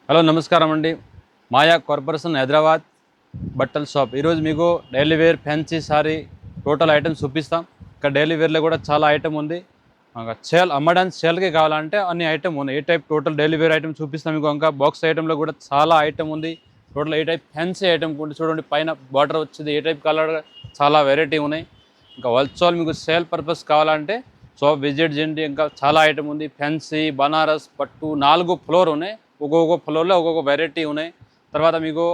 Hello నమస్కారం అండి. మాయా corporation Hyderabad బట్టల షాప్. ఈరోజు మీకు daily wear fancy sari total items చూపిస్తాం. ఇక్కడ డైలీ వేర్లో కూడా చాలా ఐటమ్ ఉంది. సేల్ అమ్మడానికి సేల్కి కావాలంటే అన్ని ఐటమ్ ఉన్నాయి. ఏ type total daily wear item చూపిస్తాం మీకు. ఇంకా బాక్స్ ఐటెంలో కూడా చాలా ఐటమ్ ఉంది. టోటల్ ఏ టైప్ ఫ్యాన్సీ ఐటమ్ కూడా చూడండి. పైన బార్డర్ వచ్చింది ఏ టైప్ కలర్ చాలా వెరైటీ ఉన్నాయి. ఇంకా హోల్సేల్ మీకు సేల్ పర్పస్ కావాలంటే షాప్ విజిట్ చేయండి. ఇంకా చాలా ఐటమ్ ఉంది. ఫ్యాన్సీ బనారస్ పట్టు 4 ఫ్లోర్ ఉన్నాయి. ఒక్కొక్క ఫ్లోర్లో ఒక్కొక్క వెరైటీ ఉన్నాయి. తర్వాత మీకు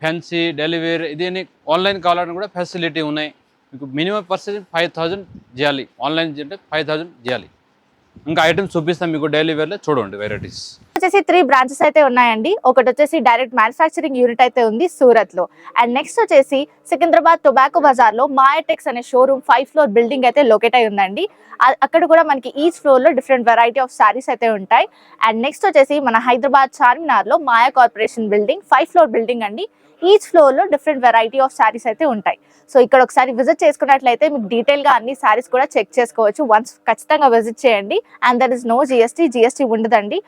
ఫ్యాన్సీ డెలివరీ ఇది ఆన్లైన్ కావాలని కూడా ఫెసిలిటీ ఉన్నాయి. మీకు మినిమం పర్సెంట్ 5000 చేయాలి. ఆన్లైన్ అంటే 5000 చేయాలి. ఇంకా ఐటమ్స్ చూపిస్తాం మీకు డైలీ వేర్లో చూడండి వెరైటీస్. వచ్చేసి 3 బ్రాంచెస్ అయితే ఉన్నాయండి. ఒకటి వచ్చేసి డైరెక్ట్ మ్యానుఫ్యాక్చరింగ్ యూనిట్ అయితే ఉంది సూరత్ లో. అండ్ నెక్స్ట్ వచ్చేసి సికింద్రాబాద్ టొబాకో బజార్ లో మాయాటెక్స్ అనే షోరూమ్ 5 ఫ్లోర్ బిల్డింగ్ అయితే లొకేట్ అయి ఉందండి. అక్కడ కూడా మనకి ఈచ్ ఫ్లోర్ లో డిఫరెంట్ వెరైటీ ఆఫ్ సారీస్ అయితే ఉంటాయి. అండ్ నెక్స్ట్ వచ్చేసి మన హైదరాబాద్ చార్మినార్ లో మాయా కార్పొరేషన్ బిల్డింగ్ 5 ఫ్లోర్ బిల్డింగ్ అండి. ఈచ్ ఫ్లోర్ లో డిఫరెంట్ వెరైటీ ఆఫ్ సారీస్ అయితే ఉంటాయి. సో ఇక్కడ ఒకసారి విజిట్ చేసుకున్నట్లయితే మీకు డీటెయిల్ గా అన్ని సారీస్ కూడా చెక్ చేసుకోవచ్చు. వన్స్ ఖచ్చితంగా విజిట్ చేయండి. And there is no GST ఉండదండి.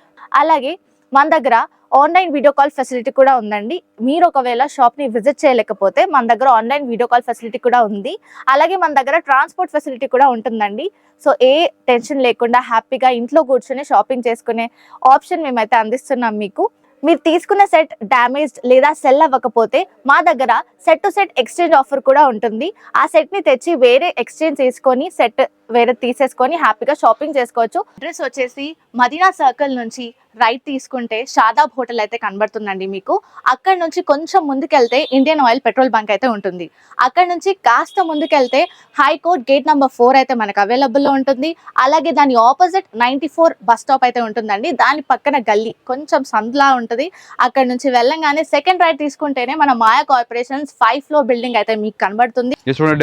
అలాగే మన దగ్గర ఆన్లైన్ వీడియో కాల్ ఫెసిలిటీ కూడా ఉందండి. మీరు ఒకవేళ షాప్ ని విజిట్ చేయలేకపోతే మన దగ్గర ఆన్లైన్ వీడియో కాల్ ఫెసిలిటీ కూడా ఉంది. అలాగే మన దగ్గర ట్రాన్స్పోర్ట్ ఫెసిలిటీ కూడా ఉంటుందండి. సో ఏ టెన్షన్ లేకుండా హ్యాపీగా ఇంట్లో కూర్చొని షాపింగ్ చేసుకునే ఆప్షన్ మేమైతే అందిస్తున్నాం మీకు. మీరు తీసుకున్న సెట్ డ్యామేజ్డ్ లేదా సెల్ అవ్వకపోతే మా దగ్గర set to set exchange offer కూడా ఉంటుంది. ఆ సెట్ ని తెచ్చి వేరే ఎక్స్చేంజ్ చేసుకొని సెట్ వేరే తీసేసుకొని హ్యాపీగా షాపింగ్ చేసుకోవచ్చు. అడ్రస్ వచ్చేసి మదీనా సర్కిల్ నుంచి రైట్ తీసుకుంటే షాదాబ్ హోటల్ అయితే కనబడుతుందండి మీకు. అక్కడ నుంచి కొంచెం ముందుకెళ్తే ఇండియన్ ఆయిల్ పెట్రోల్ బంక్ అయితే ఉంటుంది. అక్కడ నుంచి కాస్త ముందుకెళ్తే హైకోర్ట్ గేట్ నెంబర్ 4 అయితే మనకు అవైలబుల్లో ఉంటుంది. అలాగే దాని ఆపోజిట్ 94 బస్ స్టాప్ అయితే ఉంటుందండి. దాని పక్కన గల్లీ కొంచెం సందులా ఉంటుంది. అక్కడ నుంచి వెళ్ళంగానే సెకండ్ రైట్ తీసుకుంటేనే మన మాయా కార్పొరేషన్స్ 5 ఫ్లోర్ బిల్డింగ్ అయితే మీకు కనబడుతుంది.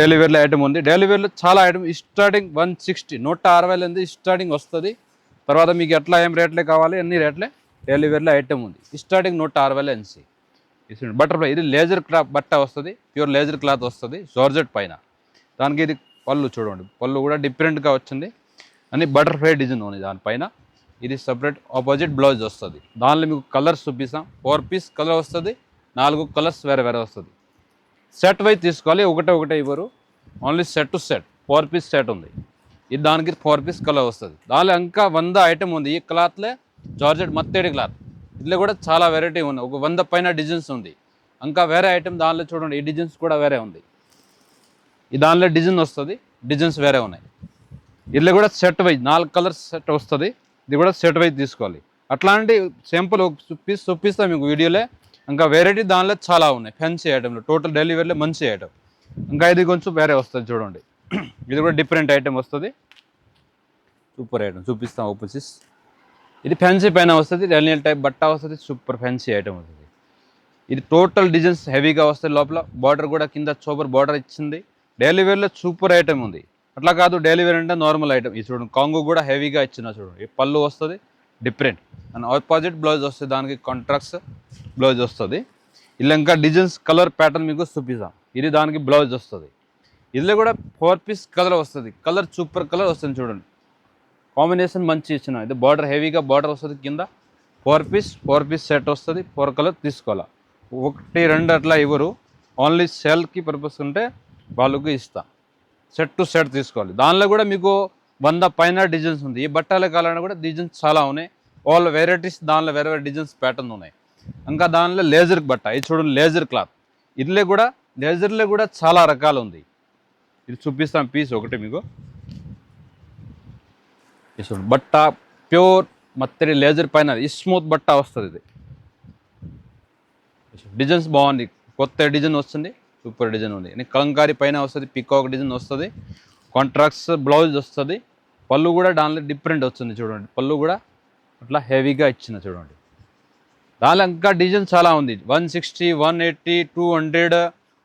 డైలీ వేర్లో ఐటమ్ ఉంది. డైలీ వేర్లో చాలా ఐటమ్ స్టార్టింగ్ 160 160 స్టార్టింగ్ వస్తుంది. తర్వాత మీకు ఎట్లా ఏం రేట్లే కావాలి అన్ని రేట్లే డైలీ వేర్లో ఐటమ్ ఉంది. Starting 160 NC. బటర్ఫ్లై ఇది లేజర్ క్లాత్ బట్ట వస్తుంది. ప్యూర్ లేజర్ క్లాత్ వస్తుంది జార్జెట్ పైన. దానికి ఇది పళ్ళు చూడండి. పళ్ళు కూడా డిఫరెంట్గా వచ్చింది. అని బటర్ఫ్లై డిజైన్ ఉంది దానిపైన. ఇది సపరేట్ ఆపోజిట్ బ్లౌజ్ వస్తుంది. దానిలో మీకు కలర్స్ చూపిస్తాం. 4 పీస్ కలర్ వస్తుంది. 4 కలర్స్ వేరే వేరే వస్తుంది. సెట్ వైజ్ తీసుకోవాలి. ఒకటే ఇవ్వరు. Only set to set 4 piece set ఉంది. ఇది దానికి 4 పీస్ కలర్ వస్తుంది. దానిలో ఇంకా 100 ఐటమ్ ఉంది. ఈ క్లాత్లే జార్జెట్ మత్తేడి క్లాత్. ఇందులో కూడా చాలా వెరైటీ ఉంది. ఒక 100 పైన డిజైన్స్ ఉంది. ఇంకా వేరే ఐటమ్ దానిలో చూడండి. ఈ డిజైన్స్ కూడా వేరే ఉంది. ఈ దానిలో డిజైన్ వస్తుంది. డిజైన్స్ వేరే ఉన్నాయి. ఇందులో కూడా సెట్ వైజ్ 4 కలర్స్ సెట్ వస్తుంది. ఇది కూడా సెట్ వైజ్ తీసుకోవాలి. అట్లాంటి సింపుల్ ఒక పీస్ చూపిస్తాం మీకు వీడియోలో. ఇంకా వెరైటీ దానిలో చాలా ఉన్నాయి. ఫ్యాన్సీ ఐటెంలో టోటల్ డెలివరీలో మంచి ఐటమ్. ఇంకా ఇది కొంచెం వేరే వస్తుంది చూడండి. ఇది కూడా డిఫరెంట్ ఐటమ్ వస్తుంది. సూపర్ ఐటమ్ చూపిస్తాం. ఓపెన్సిస్ ఇది ఫ్యాన్సీ పైన వస్తుంది. రెలియల్ టైప్ బట్ట వస్తుంది. సూపర్ ఫ్యాన్సీ ఐటమ్ వస్తుంది. ఇది టోటల్ డిజైన్స్ హెవీగా వస్తుంది. లోపల బార్డర్ కూడా కింద సూపర్ బార్డర్ ఇచ్చింది. డైలీ వేర్లో సూపర్ ఐటమ్ ఉంది. అట్లా కాదు డైలీ వేర్ అంటే నార్మల్ ఐటమ్. ఇది చూడండి. కాంగో కూడా హెవీగా ఇచ్చిన చూడండి. ఈ పళ్ళు వస్తుంది డిఫరెంట్. అండ్ ఆపోజిట్ బ్లౌజ్ వస్తుంది. దానికి కాంట్రాక్ట్స్ బ్లౌజ్ వస్తుంది. ఇలా ఇంకా డిజైన్స్ కలర్ ప్యాటర్న్ మీకు చూపిస్తాం. ఇది దానికి బ్లౌజ్ వస్తుంది. ఇందులో కూడా 4 పీస్ కలర్ వస్తుంది. కలర్ సూపర్ కలర్ వస్తుంది చూడండి. కాంబినేషన్ మంచి ఇచ్చిన. ఇది బార్డర్ హెవీగా బార్డర్ వస్తుంది. కింద 4 పీస్ సెట్ వస్తుంది. 4 కలర్ తీసుకోవాలా. 1 2 అట్లా ఇవ్వరు. ఓన్లీ సేల్కి పర్పస్ ఉంటే వాళ్ళకు ఇస్తా. సెట్ టు సెట్ తీసుకోవాలి. దానిలో కూడా మీకు 100 పైన డిజైన్స్ ఉంది. ఈ బట్టల కాలంలో కూడా డిజైన్స్ చాలా ఉన్నాయి. ఆల్ వెరైటీస్ దానిలో వేరే వేరే డిజైన్స్ ప్యాటర్న్ ఉన్నాయి. ఇంకా దానిలో లేజర్ బట్ట. ఇది చూడండి లేజర్ క్లాత్. ఇదిలో కూడా లేజర్లో కూడా చాలా రకాలు ఉంది. ఇది చూపిస్తాం పీస్ ఒకటి మీకు. చూడండి బట్ట ప్యూర్ మత్తడి లేజర్ పైన స్మూత్ బట్ట వస్తుంది. ఇది డిజైన్స్ బాగుంది. కొత్త డిజైన్ వస్తుంది. సూపర్ డిజైన్ ఉంది. కలంకారీ పైన వస్తుంది. పికాక్ డిజైన్ వస్తుంది. కాంట్రాక్ట్స్ బ్లౌజ్ వస్తుంది. పళ్ళు కూడా దానిలో డిఫరెంట్ వస్తుంది చూడండి. పళ్ళు కూడా అట్లా హెవీగా ఇచ్చిన చూడండి. దానిలో ఇంకా డిజైన్ చాలా ఉంది. 160 180 200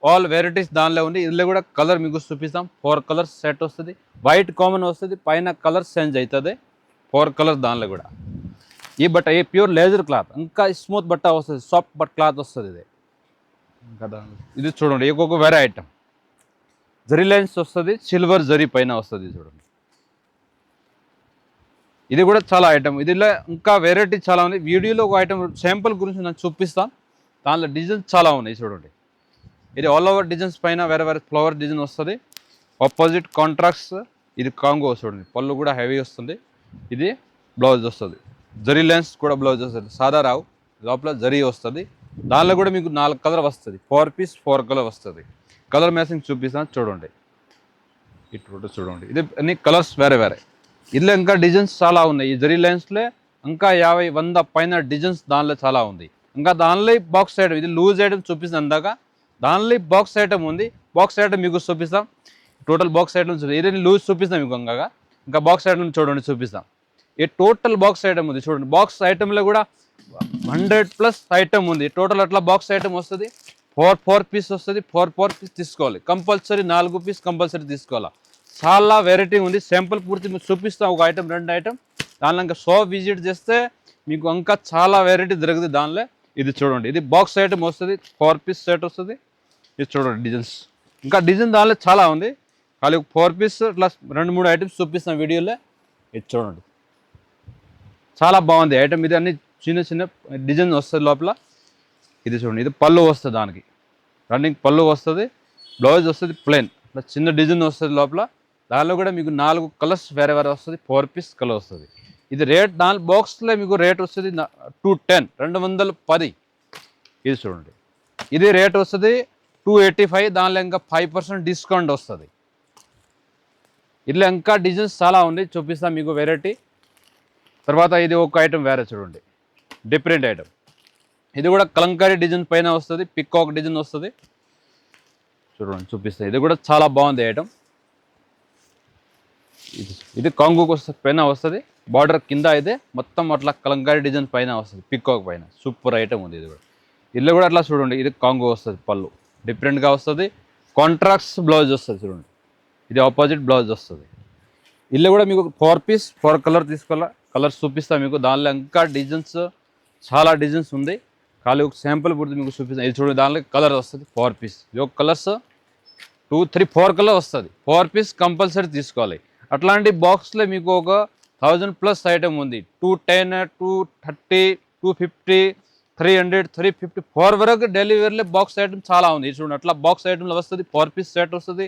ఆల్ వెరైటీస్ దానిలో ఉంది. ఇందులో కూడా కలర్ మీకు చూపిస్తాం. 4 కలర్స్ సెట్ వస్తుంది. వైట్ కామన్ వస్తుంది. పైన కలర్ చేంజ్ అవుతుంది. 4 కలర్స్ దానిలో కూడా. ఈ బట్ట ఈ ప్యూర్ లేజర్ క్లాత్. ఇంకా స్మూత్ బట్ట వస్తుంది. సాఫ్ట్ బట్ క్లాత్ వస్తుంది. ఇది కదా. ఇది చూడండి. ఒక్కొక్క వేరే ఐటమ్. జరీ లైన్స్ వస్తుంది. సిల్వర్ జరీ పైన వస్తుంది చూడండి. ఇది కూడా చాలా ఐటమ్, ఇదిలో ఇంకా వెరైటీ చాలా ఉంది. వీడియోలో ఒక ఐటమ్ శాంపుల్ గురించి నేను చూపిస్తాను. దానిలో డిజైన్స్ చాలా ఉన్నాయి చూడండి. ఇది ఆల్ ఓవర్ డిజైన్స్ పైన వేరే వేరే ఫ్లవర్ డిజైన్ వస్తుంది. Opposite contracts. ఇది కాంగో చూడండి, పళ్ళు కూడా హెవీ వస్తుంది. ఇది బ్లౌజ్ వస్తుంది, జరీ లెన్స్ కూడా బ్లౌజ్ వస్తుంది. సాదా రావు, లోపల జరీ వస్తుంది. దానిలో కూడా మీకు 4 కలర్ వస్తుంది. 4 పీస్ 4 కలర్ వస్తుంది. కలర్ మ్యాచింగ్ చూపిస్తాను చూడండి. ఇటు చూడండి, ఇది అన్ని కలర్స్ వేరే వేరే. ఇందులో ఇంకా డిజైన్స్ చాలా ఉన్నాయి. ఈ జరీ లైన్స్లో ఇంకా 50-100 పైన డిజైన్స్ దానిలో చాలా ఉంది. ఇంకా దానిలో బాక్స్ ఐటమ్, ఇది లూజ్ ఐటమ్ చూపిస్తాను అందాక. దానిలో బాక్స్ ఐటమ్ ఉంది. బాక్స్ ఐటమ్ మీకు చూపిస్తాం. టోటల్ బాక్స్ ఐటమ్ ఇది లూజ్ చూపిస్తాం మీకు. ఇంకా బాక్స్ ఐటమ్ చూడండి చూపిస్తాం. ఈ టోటల్ బాక్స్ ఐటమ్ ఉంది చూడండి. బాక్స్ ఐటమ్లో కూడా 100+ ఐటమ్ ఉంది. టోటల్ అట్లా బాక్స్ ఐటమ్ వస్తుంది. 4 పీస్ వస్తుంది. 4 పీస్ తీసుకోవాలి కంపల్సరీ. 4 పీస్ కంపల్సరీ తీసుకోవాలి. చాలా వెరైటీ ఉంది. శాంపుల్ పూర్తి మీకు చూపిస్తాం. ఒక ఐటమ్ 2 ఐటమ్. దానిలో ఇంకా షాప్ విజిట్ చేస్తే మీకు ఇంకా చాలా వెరైటీ దొరుకుతుంది దానిలో. ఇది చూడండి, ఇది బాక్స్ ఐటమ్ వస్తుంది. 4 పీస్ సెట్ వస్తుంది. ఇది చూడండి డిజైన్స్. ఇంకా డిజైన్ దానిలో చాలా ఉంది. ఖాళీ 4 పీస్ ఇట్లా 2-3 ఐటమ్స్ చూపిస్తాం వీడియోలో. ఇది చూడండి, చాలా బాగుంది ఐటమ్. ఇది అన్ని చిన్న చిన్న డిజైన్ వస్తుంది లోపల. ఇది చూడండి, ఇది పళ్ళు వస్తుంది. దానికి రన్నింగ్ పళ్ళు వస్తుంది. బ్లౌజ్ వస్తుంది ప్లెయిన్. ఇట్లా చిన్న డిజైన్ వస్తుంది లోపల. దానిలో కూడా మీకు 4 కలర్స్ వేరే వేరే వస్తుంది. 4 పీస్ కలర్ వస్తుంది. ఇది రేట్ 4 బాక్స్లో మీకు రేట్ వస్తుంది 210, 210. ఇది చూడండి, ఇది రేట్ వస్తుంది 285. దానిలో ఇంకా 5% డిస్కౌంట్ వస్తుంది. ఇట్లా ఇంకా డిజైన్స్ చాలా ఉంది, చూపిస్తాను మీకు వెరైటీ. తర్వాత ఇది ఒక ఐటమ్ వేరే చూడండి, డిఫరెంట్ ఐటమ్. ఇది కూడా కలంకారీ డిజైన్ పైన వస్తుంది. పికాక్ డిజైన్ వస్తుంది చూడండి, చూపిస్తాయి. ఇది కూడా చాలా బాగుంది ఐటమ్. ఇది కాంగో పైన వస్తుంది. బార్డర్ కింద అయితే మొత్తం అట్లా కలంకారీ డిజైన్ పైన వస్తుంది. పికాక్ పైన సూపర్ ఐటమ్ ఉంది. ఇది కూడా ఇల్లు కూడా అట్లా చూడండి. ఇది కాంగో వస్తుంది. పళ్ళు డిఫరెంట్గా వస్తుంది. కాంట్రాక్ట్స్ బ్లౌజ్ వస్తుంది చూడండి. ఇది ఆపోజిట్ బ్లౌజ్ వస్తుంది. ఇల్లు కూడా మీకు 4 పీస్ 4 కలర్ తీసుకోవాలా. కలర్స్ చూపిస్తాను మీకు. దానిలో ఇంకా డిజైన్స్ చాలా డిజైన్స్ ఉంది. ఖాళీ ఒక శాంపుల్ పూర్తి మీకు చూపిస్తాను. ఇది చూడండి, దానిలో కలర్ వస్తుంది 4 పీస్. ఇది ఒక కలర్స్ 2, 3, 4 కలర్ వస్తుంది. 4 పీస్ కంపల్సరీ తీసుకోవాలి. అట్లాంటి బాక్స్లో మీకు ఒక 1000+ ఐటమ్ ఉంది. 210, 230, 250, 300, 350, 4 వరకు డెలివరీలో బాక్స్ ఐటమ్ చాలా ఉంది. చూడండి, అట్లా బాక్స్ ఐటమ్లో వస్తుంది. 4 పీస్ సెట్ వస్తుంది.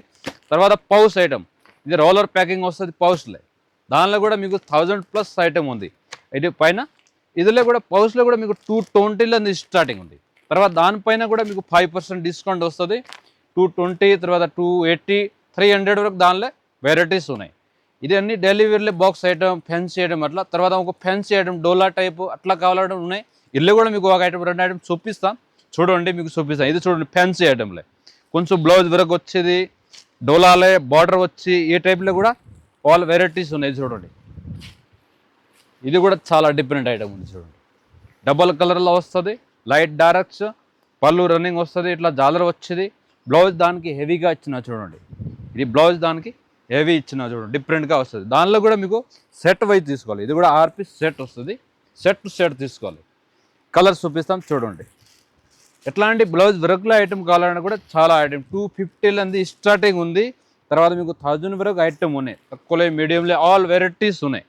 తర్వాత పౌచ్ ఐటమ్, ఇది రోలర్ ప్యాకింగ్ వస్తుంది పౌచ్లో. దానిలో కూడా మీకు 1000+ ఐటమ్ ఉంది. ఇది పైన ఇదిలో కూడా పౌచ్లో కూడా మీకు 220లో స్టార్టింగ్ ఉంది. తర్వాత దానిపైన కూడా మీకు 5% డిస్కౌంట్ వస్తుంది. 220, తర్వాత 280, 300 వరకు దానిలో వెరైటీస్ ఉన్నాయి. ఇది అన్ని డెలివరీలో బాక్స్ ఐటమ్, ఫ్యాన్సీ ఐటమ్ అట్లా. తర్వాత ఒక ఫ్యాన్సీ ఐటమ్ డోలా టైపు అట్లా కావాలంటే ఉన్నాయి. ఇల్లు కూడా మీకు ఒక ఐటమ్ 2 ఐటమ్ చూపిస్తాం చూడండి, మీకు చూపిస్తాం. ఇది చూడండి, ఫ్యాన్సీ ఐటమ్లే కొంచెం బ్లౌజ్ వరకు వచ్చేది. డోలాలే బార్డర్ వచ్చి ఈ టైప్లో కూడా ఆల్ వెరైటీస్ ఉన్నాయి చూడండి. ఇది కూడా చాలా డిఫరెంట్ ఐటమ్ ఉంది చూడండి. డబల్ కలర్లో వస్తుంది. లైట్ డార్క్స్ పళ్ళు రన్నింగ్ వస్తుంది. ఇట్లా జాలర్ వచ్చేది. బ్లౌజ్ దానికి హెవీగా ఇచ్చిన చూడండి. ఇది బ్లౌజ్ దానికి హెవీ ఇచ్చిన చూడండి, డిఫరెంట్గా వస్తుంది. దానిలో కూడా మీకు సెట్ వైజ్ తీసుకోవాలి. ఇది కూడా 6 పీస్ సెట్ వస్తుంది. సెట్ టు సెట్ తీసుకోవాలి. కలర్స్ చూపిస్తాం చూడండి. ఎట్లాంటి బ్లౌజ్ వర్క్లో ఐటమ్ కావాలన్నా కూడా చాలా ఐటమ్ 250 స్టార్టింగ్ ఉంది. తర్వాత మీకు 1000 వరకు ఐటమ్ ఉన్నాయి. తక్కువలో మీడియంలో ఆల్ వెరైటీస్ ఉన్నాయి.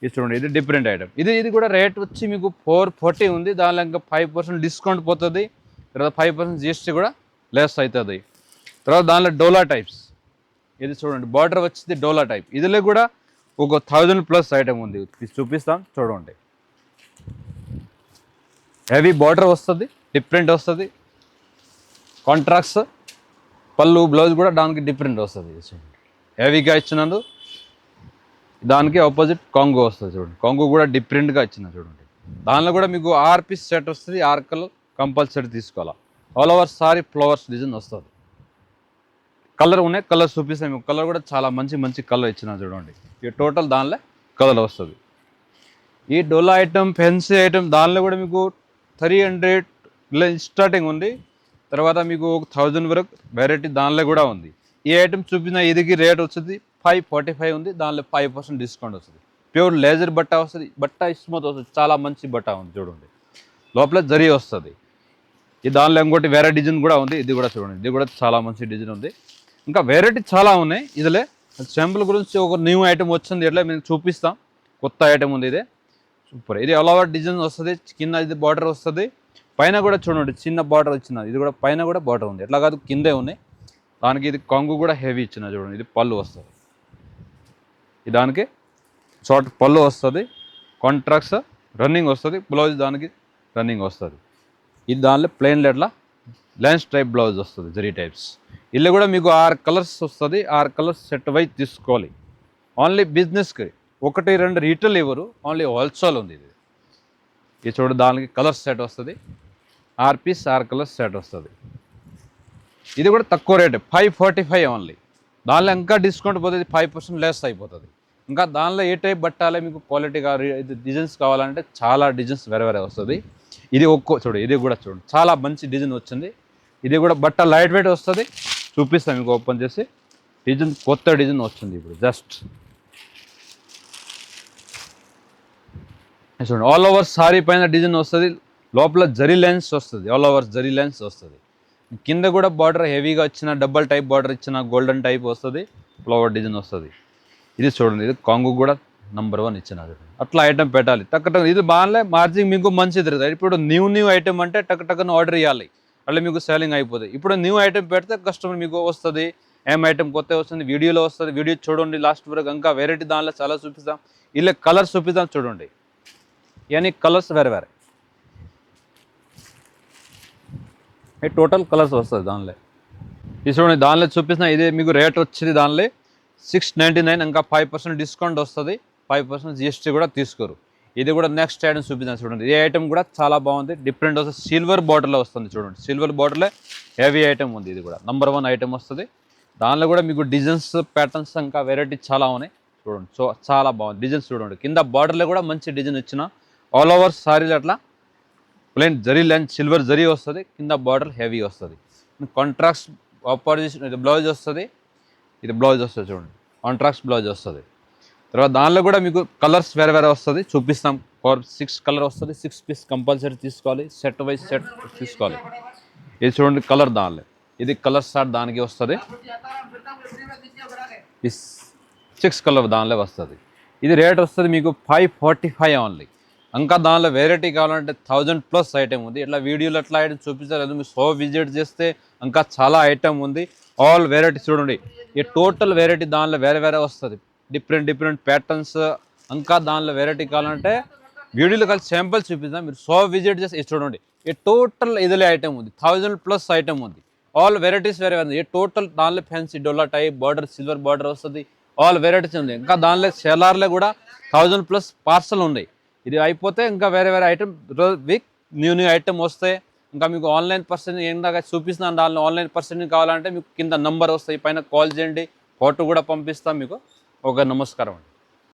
ఇది చూడండి, ఇది డిఫరెంట్ ఐటమ్. ఇది కూడా రేట్ వచ్చి మీకు 440 ఉంది. దానిలో ఇంకా 5% డిస్కౌంట్ పోతుంది. తర్వాత 5% GST కూడా లెస్ అవుతుంది. తర్వాత దానిలో డోలా టైప్స్, ఇది చూడండి, బార్డర్ వచ్చింది డోలా టైప్. ఇదిలో కూడా ఒక 1000+ ఐటమ్ ఉంది. చూపిస్తాం చూడండి. హెవీ బార్డర్ వస్తుంది, డిఫరెంట్ వస్తుంది. కాంట్రాక్ట్స్ పళ్ళు బ్లౌజ్ కూడా దానికి డిఫరెంట్ వస్తుంది. చూడండి, హెవీగా ఇచ్చినందు. దానికి ఆపోజిట్ కాంగో వస్తుంది చూడండి. కాంగో కూడా డిఫరెంట్గా ఇచ్చిన చూడండి. దానిలో కూడా మీకు 6 పీస్ సెట్ వస్తుంది. 6 కలర్ కంపల్సరీ తీసుకోవాలి. All over sorry flowers design వస్తుంది. కలర్ ఉన్నాయి, కలర్ చూపిస్తాం మీకు. కలర్ కూడా చాలా మంచి మంచి కలర్ ఇచ్చిన చూడండి. ఈ టోటల్ దానిలో కలర్ వస్తుంది. ఈ డోలా ఐటమ్, ఫెన్సీ ఐటమ్ దానిలో కూడా మీకు 300 స్టార్టింగ్ ఉంది. తర్వాత మీకు 1000 వరకు వెరైటీ దానిలో కూడా ఉంది. ఈ ఐటమ్ చూపిన ఇదికి రేట్ వచ్చేది 545 ఉంది. దానిలో 5% డిస్కౌంట్ వస్తుంది. ప్యూర్ లేజర్ బట్ట వస్తుంది. బట్ట స్మూత్ వస్తుంది. చాలా మంచి బట్ట ఉంది చూడండి. లోపల జరీ వస్తుంది. ఈ దానిలో ఇంకోటి వేరే డిజైన్ కూడా ఉంది. ఇది కూడా చూడండి, ఇది కూడా చాలా మంచి డిజైన్ ఉంది. ఇంకా వెరైటీ చాలా ఉన్నాయి. ఇదిలే శాంపుల్ గురించి ఒక న్యూ ఐటమ్ వచ్చింది. ఎట్లా మేము చూపిస్తాం. కొత్త ఐటమ్ ఉంది ఇదే సూపర్. ఇది ఆల్ ఓవర్ డిజైన్ వస్తుంది, కింద ఇది బార్డర్ వస్తుంది, పైన కూడా చూడండి చిన్న బార్డర్ వచ్చినది. ఇది కూడా పైన కూడా బార్డర్ ఉంది, ఎట్లా కాదు కిందే ఉన్నాయి. దానికి ఇది కొంగు కూడా హెవీ ఇచ్చిన చూడండి. ఇది పళ్ళు వస్తుంది, దానికి షార్ట్ పళ్ళు వస్తుంది, కాంట్రాక్ట్స్ రన్నింగ్ వస్తుంది, బ్లౌజ్ దానికి రన్నింగ్ వస్తుంది. ఇది దానిలో ప్లెయిన్ ఎట్లా లెన్స్ టైప్ బ్లౌజ్ వస్తుంది, జరీ టైప్స్. ఇల్లు కూడా మీకు 6 కలర్స్ వస్తుంది, 6 కలర్స్ సెట్ వైజ్ తీసుకోవాలి. ఓన్లీ బిజినెస్కి 1-2 రీటైల్ ఇవ్వరు, ఓన్లీ హోల్సేల్ ఉంది ఇది. ఇది చూడు దానికి కలర్స్ సెట్ వస్తుంది, 6 పీస్ 6 కలర్స్ సెట్ వస్తుంది. ఇది కూడా తక్కువ రేట్ 545 ఓన్లీ. దానిలో ఇంకా డిస్కౌంట్ పోతుంది, 5% లెస్ అయిపోతుంది. ఇంకా దానిలో ఏ టైప్ బట్టాలి మీకు క్వాలిటీగా డిజైన్స్ కావాలంటే చాలా డిజైన్స్ వేరే వేరే వస్తుంది. ఇది చూడు, ఇది కూడా చూడండి చాలా మంచి డిజైన్ వచ్చింది. ఇది కూడా బట్ట లైట్ వెయిట్ వస్తుంది. చూపిస్తాను మీకు ఓపెన్ చేసి. డిజైన్ కొత్త డిజైన్ వచ్చింది ఇప్పుడు జస్ట్ చూడండి. ఆల్ ఓవర్ సారీ పైన డిజైన్ వస్తుంది, లోపల జరీ లెన్స్ వస్తుంది, ఆల్ ఓవర్ జరీ లెన్స్ వస్తుంది. కింద కూడా బార్డర్ హెవీగా వచ్చిన డబల్ టైప్ బార్డర్ ఇచ్చిన గోల్డెన్ టైప్ వస్తుంది, ఫ్లవర్ డిజైన్ వస్తుంది. ఇది చూడండి, ఇది కాంగు కూడా నంబర్ 1 ఇచ్చినది. అట్లా ఐటమ్ పెట్టాలి టక్. ఇది బాగాలే మార్జింగ్ మీకు మంచిది. ఇప్పుడు న్యూ ఐటమ్ అంటే టక్ ఆర్డర్ ఇవ్వాలి, అట్లా మీకు సెల్లింగ్ అయిపోతుంది. ఇప్పుడు న్యూ ఐటమ్ పెడితే కస్టమర్ మీకు వస్తుంది, ఏం ఐటమ్ కొత్త వస్తుంది, వీడియోలో వస్తుంది. వీడియో చూడండి లాస్ట్ వరకు, ఇంకా వెరైటీ దానిలో చాలా చూపిస్తాం. ఇలా కలర్స్ చూపిస్తాం చూడండి, ఇవన్నీ కలర్స్ వేరే వేరే టోటల్ కలర్స్ వస్తుంది దానిలో. ఇది చూడండి దానిలో చూపిస్తున్న ఇదే మీకు రేట్ వచ్చింది దానిలో 699. ఇంకా 5% డిస్కౌంట్ వస్తుంది, 5% GST కూడా తీసుకోరు. ఇది కూడా నెక్స్ట్ ఐటమ్ చూపిస్తాను చూడండి. ఈ ఐటమ్ కూడా చాలా బాగుంది, డిఫరెంట్ వస్తుంది. సిల్వర్ బార్డర్లో వస్తుంది చూడండి, సిల్వర్ బార్డర్లో హెవీ ఐటమ్ ఉంది. ఇది కూడా నంబర్ 1 ఐటమ్ వస్తుంది. దానిలో కూడా మీకు డిజైన్స్ ప్యాటర్న్స్ ఇంకా వెరైటీ చాలా ఉన్నాయి చూడండి. సో చాలా బాగుంది డిజైన్స్ చూడండి. కింద బార్డర్లో కూడా మంచి డిజైన్ ఇచ్చిన ఆల్ ఓవర్ సారీలు అట్లా plain zari line silver zari వస్తుంది, కింద బార్డర్ హెవీ వస్తుంది. కాంట్రాక్ట్స్ ఆపోజిషన్ ఇది బ్లౌజ్ వస్తుంది, ఇది బ్లౌజ్ వస్తుంది చూడండి, కాంట్రాక్ట్స్ బ్లౌజ్ వస్తుంది. తర్వాత దానిలో కూడా మీకు కలర్స్ వేరే వేరే వస్తుంది, చూపిస్తాం. 6 కలర్ వస్తుంది, 6 పీస్ కంపల్సరీ తీసుకోవాలి, సెట్ వైజ్ సెట్ తీసుకోవాలి. ఇది చూడండి కలర్ దానిలో, ఇది కలర్ షార్ట్ దానికి వస్తుంది, 6 కలర్ దానిలో వస్తుంది. ఇది రేట్ వస్తుంది మీకు 545 ఓన్లీ. ఇంకా దానిలో వెరైటీ కావాలంటే 1000+ ఐటమ్ ఉంది. ఇట్లా వీడియోలో ఎట్లా ఐటమ్ చూపించలేదు, మీరు షాప్ విజిట్ చేస్తే ఇంకా చాలా ఐటమ్ ఉంది. ఆల్ వెరైటీ చూడండి, ఈ టోటల్ వెరైటీ దానిలో వేరే వేరే వస్తుంది, డిఫరెంట్ ప్యాటర్న్స్. ఇంకా దానిలో వెరైటీ కావాలంటే వీడియోలో కలిసి శాంపుల్ చూపిస్తాం, మీరు షాప్ విజిట్ చేస్తే ఇది చూడండి. ఈ టోటల్ ఇదిలే ఐటమ్ ఉంది, 1000+ ఐటమ్ ఉంది. ఆల్ వెరైటీస్ వేరే ఉంది. ఈ టోటల్ దానిలో ఫ్యాన్సీ డొల్లా టైప్ బార్డర్ సిల్వర్ బార్డర్ వస్తుంది, ఆల్ వెరైటీస్ ఉంది. ఇంకా దానిలో సెలార్లో కూడా 1000+ పార్సల్ ఉన్నాయి. ఇది అయిపోతే ఇంకా వేరే వేరే ఐటమ్ వీక్ న్యూ ఐటమ్ వస్తాయి. ఇంకా మీకు ఆన్లైన్ పర్సన్ ఏందాక చూపిస్తున్నాను, దానిలో ఆన్లైన్ పర్సన్ కావాలంటే మీకు కింద నంబర్ వస్తాయి, పైన కాల్ చేయండి, ఫోటో కూడా పంపిస్తాం మీకు. ఓకే, నమస్కారం అండి.